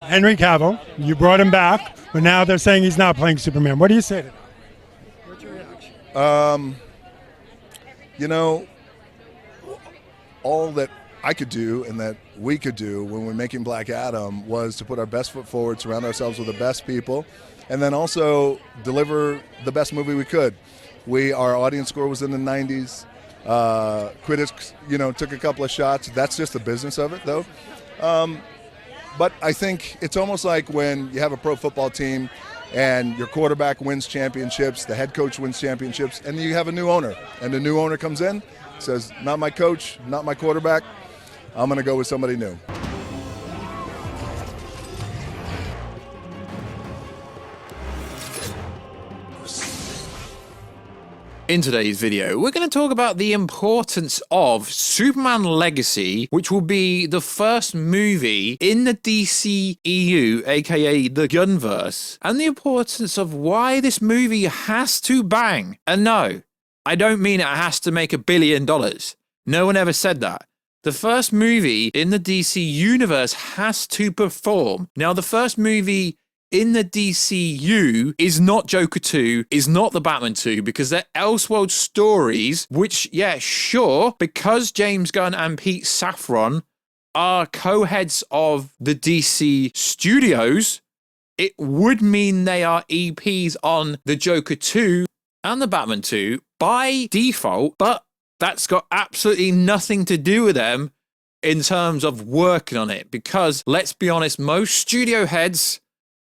Henry Cavill, you brought him back, but now they're saying he's not playing Superman. What do you say to that? What's your reaction? You know, all that I could do and that we could do when we're making Black Adam was to put our best foot forward, surround ourselves with the best people, and then also deliver the best movie we could. Our audience score was in the 90s. Critics, took a couple of shots. That's just the business of it, though. But I think it's almost like when you have a pro football team and your quarterback wins championships, the head coach wins championships, and you have a new owner. And the new owner comes in, says, not my coach, not my quarterback, I'm going to go with somebody new. In today's video, we're going to talk about the importance of Superman Legacy, which will be the first movie in the DCEU, aka the Gunverse, and the importance of why this movie has to bang. And no, I don't mean it has to make $1 billion. No one ever said that. The first movie in the DC universe has to perform. Now, the first movie in the DCU is not Joker 2, is not the Batman 2, because they're Elseworld stories, which, yeah, sure, because James Gunn and Pete Safran are co-heads of the DC studios, it would mean they are EPs on the Joker 2 and the Batman 2 by default, but that's got absolutely nothing to do with them in terms of working on it, because, let's be honest, most studio heads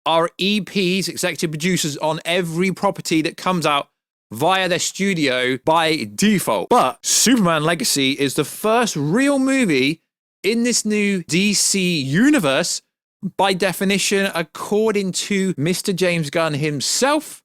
are EPs, executive producers, on every property that comes out via their studio by default. But Superman Legacy is the first real movie in this new DC universe, by definition, according to Mr. James Gunn himself,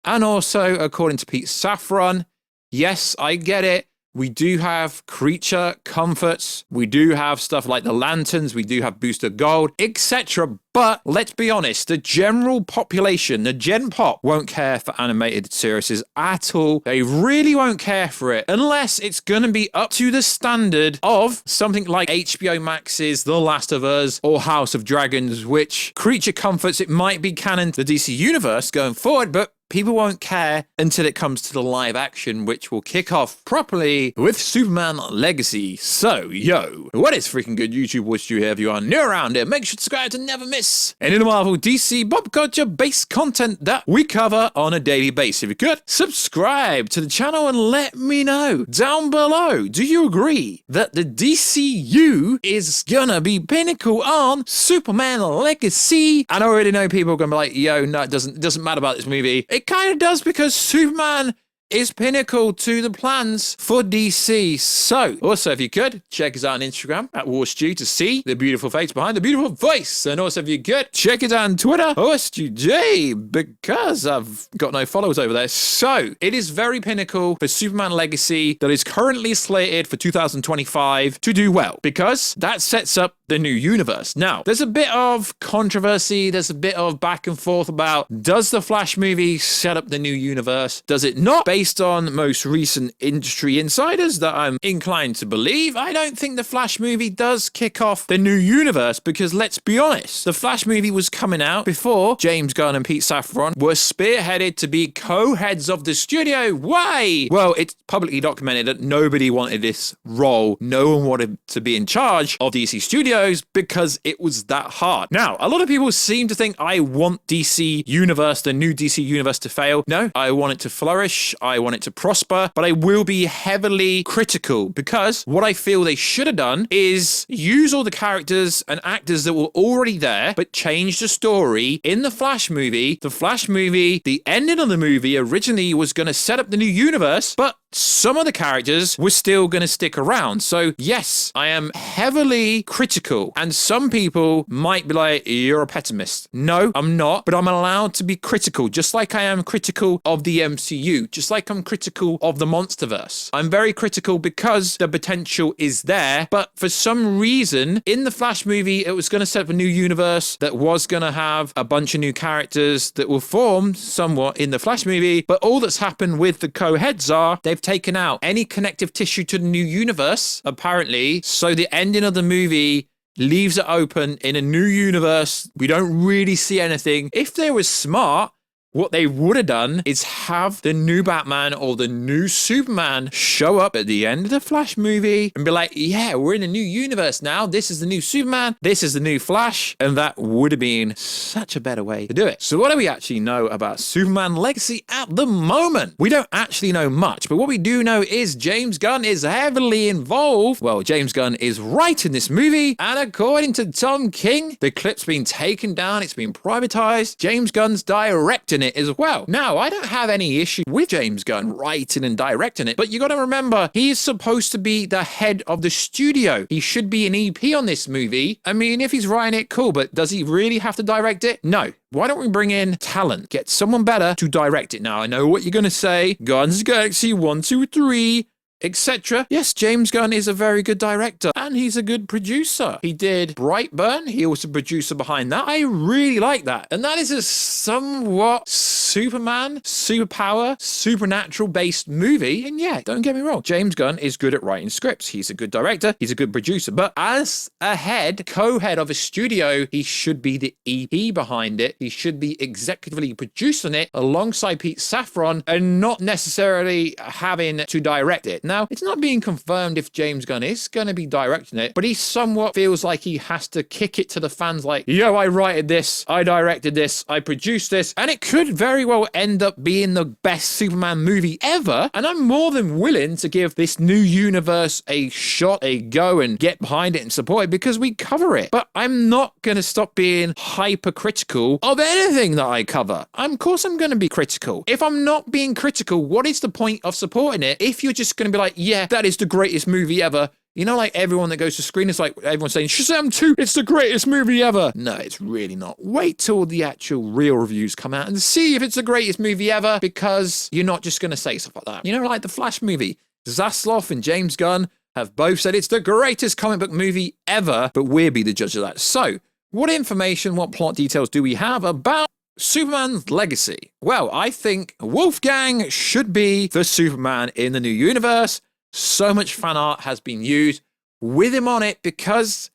and also according to Pete Safran. Yes, I get it. We do have creature comforts. We do have stuff like the lanterns. We do have Booster Gold, etc. But let's be honest, the general population, the Gen Pop, won't care for animated series at all. They really won't care for it unless it's going to be up to the standard of something like HBO Max's The Last of Us or House of Dragons, which creature comforts, it might be canon to the DC universe going forward, but people won't care until it comes to the live action, which will kick off properly with Superman Legacy. So, yo, what is freaking good, YouTube? What you here? If you are new around here, make sure to subscribe to never miss any of the Marvel, DC, pop culture based content that we cover on a daily basis. If you could, subscribe to the channel and let me know down below. Do you agree that the DCU is gonna be pinnacle on Superman Legacy? And I already know people are gonna be like, yo, no, it doesn't matter about this movie. It kind of does, because Superman is pinnacle to the plans for DC. So, also, if you could, check us out on Instagram at WarStew to see the beautiful face behind the beautiful voice. And also, if you could, check it out on Twitter, OSTJ, because I've got no followers over there. So, it is very pinnacle for Superman Legacy that is currently slated for 2025 to do well, because that sets up the new universe. Now, there's a bit of controversy, there's a bit of back and forth about, does the Flash movie set up the new universe? Does it not? Based on most recent industry insiders that I'm inclined to believe, I don't think the Flash movie does kick off the new universe, because let's be honest, the Flash movie was coming out before James Gunn and Pete Safran were spearheaded to be co-heads of the studio. Why? Well, it's publicly documented that nobody wanted this role. No one wanted to be in charge of DC Studios because it was that hard. Now, a lot of people seem to think I want DC Universe, the new DC Universe, to fail. No, I want it to flourish. I want it to prosper, but I will be heavily critical, because what I feel they should have done is use all the characters and actors that were already there, but change the story in the Flash movie. The Flash movie, the ending of the movie originally was going to set up the new universe, but some of the characters were still going to stick around. So yes, I am heavily critical, and some people might be like, you're a pessimist. No, I'm not, but I'm allowed to be critical, just like I am critical of the MCU, just like I'm critical of the Monsterverse. I'm very critical because the potential is there, but for some reason in the Flash movie, it was going to set up a new universe that was going to have a bunch of new characters that will form somewhat in the Flash movie, but all that's happened with the co-heads are they've taken out any connective tissue to the new universe, apparently, so the ending of the movie leaves it open in a new universe. We don't really see anything. If they were smart, what they would have done is have the new Batman or the new Superman show up at the end of the Flash movie and be like, yeah, we're in a new universe now. This is the new Superman. This is the new Flash. And that would have been such a better way to do it. So what do we actually know about Superman Legacy at the moment? We don't actually know much, but what we do know is James Gunn is heavily involved. Well, James Gunn is writing this movie. And according to Tom King, the clip's been taken down. It's been privatized. James Gunn's directing it as well. Now, I don't have any issue with James Gunn writing and directing it, but you got to remember, he's supposed to be the head of the studio. He should be an EP on this movie. I mean, if he's writing it, cool, but does he really have to direct it? No. Why don't we bring in talent? Get someone better to direct it. Now, I know what you're going to say. Guardians of the Galaxy 1, 2, 3, etc. Yes, James Gunn is a very good director and he's a good producer. He did Brightburn. He was a producer behind that. I really like that. And that is a somewhat Superman, superpower, supernatural based movie. And yeah, don't get me wrong. James Gunn is good at writing scripts. He's a good director. He's a good producer. But as a co-head of a studio, he should be the EP behind it. He should be executively producing it alongside Pete Safran and not necessarily having to direct it. Now, it's not being confirmed if James Gunn is going to be directing it, but he somewhat feels like he has to kick it to the fans like, yo, I wrote this, I directed this, I produced this, and it could very well end up being the best Superman movie ever, and I'm more than willing to give this new universe a shot, a go, and get behind it and support it because we cover it. But I'm not going to stop being hypercritical of anything that I cover. Of course I'm going to be critical. If I'm not being critical, what is the point of supporting it if you're just going to be like, yeah, that is the greatest movie ever? You know, like everyone that goes to screen is like everyone's saying, Shazam 2, it's the greatest movie ever. No, it's really not. Wait till the actual real reviews come out and see if it's the greatest movie ever, because you're not just going to say stuff like that. You know, like the Flash movie. Zaslav and James Gunn have both said it's the greatest comic book movie ever, but we'll be the judge of that. So, what information, what plot details do we have about Superman's legacy? Well, I think Wolfgang should be the Superman in the new universe. So much fan art has been used with him on it because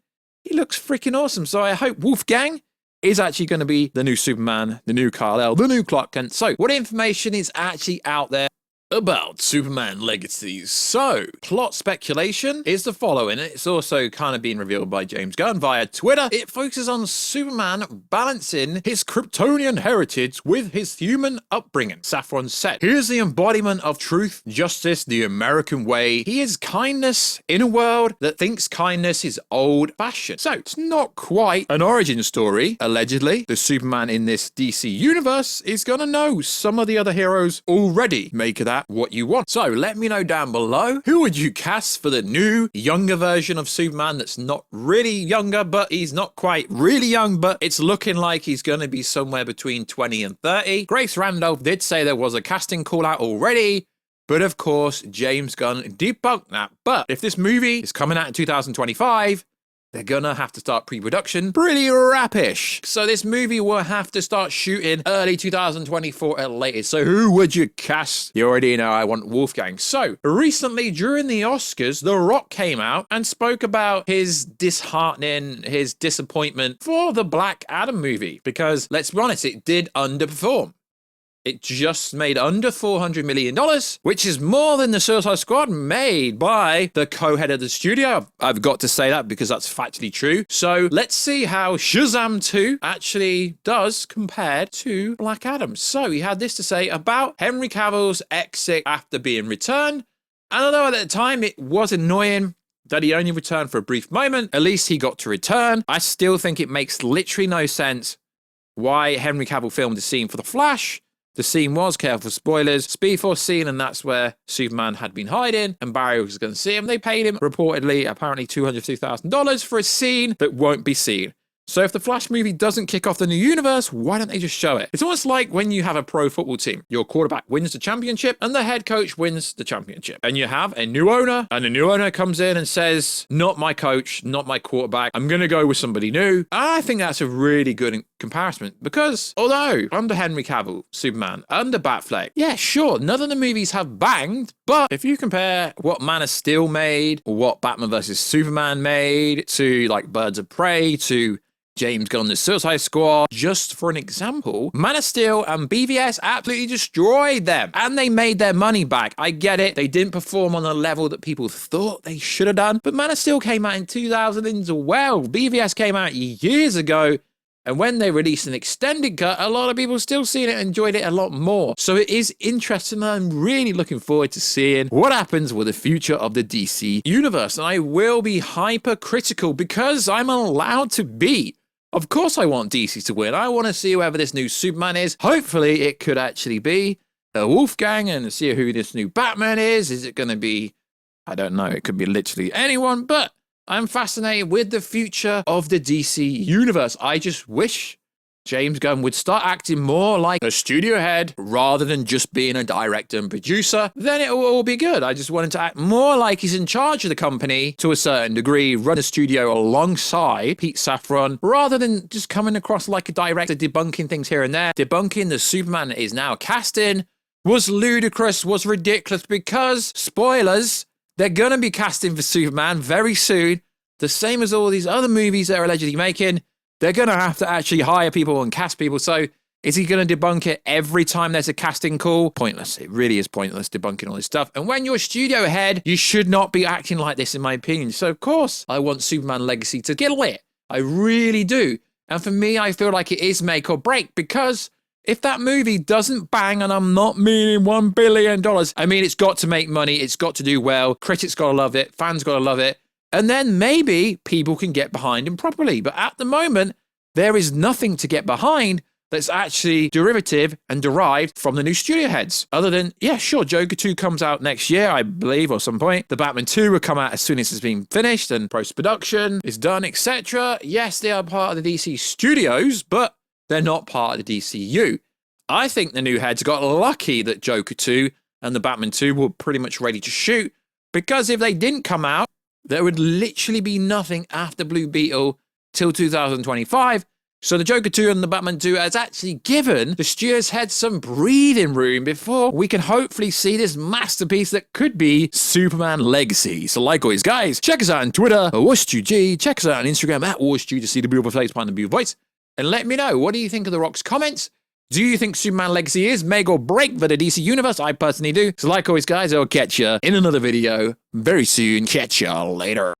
he looks freaking awesome. So I hope Wolfgang is actually going to be the new Superman, the new Kal-El, the new Clark Kent. So what information is actually out there about Superman Legacy? So, plot speculation is the following. It's also kind of been revealed by James Gunn via Twitter. It focuses on Superman balancing his Kryptonian heritage with his human upbringing. Safran said, "He is the embodiment of truth, justice, the American way. He is kindness in a world that thinks kindness is old-fashioned." So, it's not quite an origin story. Allegedly, the Superman in this DC universe is going to know some of the other heroes already. Make of that what you want. So let me know down below, who would you cast for the new younger version of Superman that's not really younger, but he's not quite really young, but it's looking like he's going to be somewhere between 20 and 30. Grace Randolph did say there was a casting call out already, but of course James Gunn debunked that. But if this movie is coming out in 2025, they're gonna have to start pre-production pretty rapish. So this movie will have to start shooting early 2024 at latest. So who would you cast? You already know I want Wolfgang. So recently during the Oscars, The Rock came out and spoke about his disheartening, his disappointment for the Black Adam movie. Because let's be honest, it did underperform. It just made under $400 million, which is more than the Suicide Squad made by the co-head of the studio. I've got to say that because that's factually true. So let's see how Shazam 2 actually does compared to Black Adam. So he had this to say about Henry Cavill's exit after being returned. And although at the time it was annoying that he only returned for a brief moment, at least he got to return. I still think it makes literally no sense why Henry Cavill filmed the scene for The Flash. The scene was, careful spoilers, Speed Force scene, and that's where Superman had been hiding, and Barry was going to see him. They paid him, reportedly, apparently $250,000 for a scene that won't be seen. So if the Flash movie doesn't kick off the new universe, why don't they just show it? It's almost like when you have a pro football team. Your quarterback wins the championship and the head coach wins the championship. And you have a new owner, and the new owner comes in and says, not my coach, not my quarterback. I'm going to go with somebody new. I think that's a really good comparison because although under Henry Cavill, Superman, under Batfleck, yeah, sure, none of the movies have banged, but if you compare what Man of Steel made or what Batman vs. Superman made to like Birds of Prey to James Gunn, the Suicide Squad, just for an example, Man of Steel and BVS absolutely destroyed them and they made their money back. I get it. They didn't perform on the level that people thought they should have done, but Man of Steel came out in 2012. BVS came out years ago. And when they released an extended cut, a lot of people still seen it and enjoyed it a lot more. So it is interesting. I'm really looking forward to seeing what happens with the future of the DC universe. And I will be hypercritical because I'm allowed to be. Of course I want DC to win. I want to see whoever this new Superman is. Hopefully it could actually be Wolfgang and see who this new Batman is. Is it going to be, I don't know, it could be literally anyone, but I'm fascinated with the future of the DC universe. I just wish James Gunn would start acting more like a studio head rather than just being a director and producer. Then it will all be good. I just want him to act more like he's in charge of the company to a certain degree, run a studio alongside Pete Safran, rather than just coming across like a director debunking things here and there. Debunking the Superman is now casting was ludicrous, was ridiculous because, spoilers, they're going to be casting for Superman very soon. The same as all these other movies they're allegedly making. They're going to have to actually hire people and cast people. So is he going to debunk it every time there's a casting call? Pointless. It really is pointless debunking all this stuff. And when you're a studio head, you should not be acting like this, in my opinion. So, of course, I want Superman Legacy to get lit. I really do. And for me, I feel like it is make or break because if that movie doesn't bang, and I'm not meaning $1 billion, I mean, it's got to make money. It's got to do well. Critics got to love it. Fans got to love it. And then maybe people can get behind him properly. But at the moment, there is nothing to get behind that's actually derivative and derived from the new studio heads. Other than, yeah, sure, Joker 2 comes out next year, I believe, or some point. The Batman 2 will come out as soon as it's been finished and post-production is done, etc. Yes, they are part of the DC studios, but they're not part of the DCU. I think the new heads got lucky that Joker 2 and the Batman 2 were pretty much ready to shoot, because if they didn't come out, there would literally be nothing after Blue Beetle till 2025. So the Joker 2 and the Batman 2 has actually given the studio's head some breathing room before we can hopefully see this masterpiece that could be Superman Legacy. So like always, guys, check us out on Twitter, WarStuG. Check us out on Instagram at WarStu to see the beautiful face behind the beautiful voice. And let me know, what do you think of The Rock's comments? Do you think Superman Legacy is make or break for the DC Universe? I personally do. So like always, guys, I'll catch you in another video very soon. Catch you later.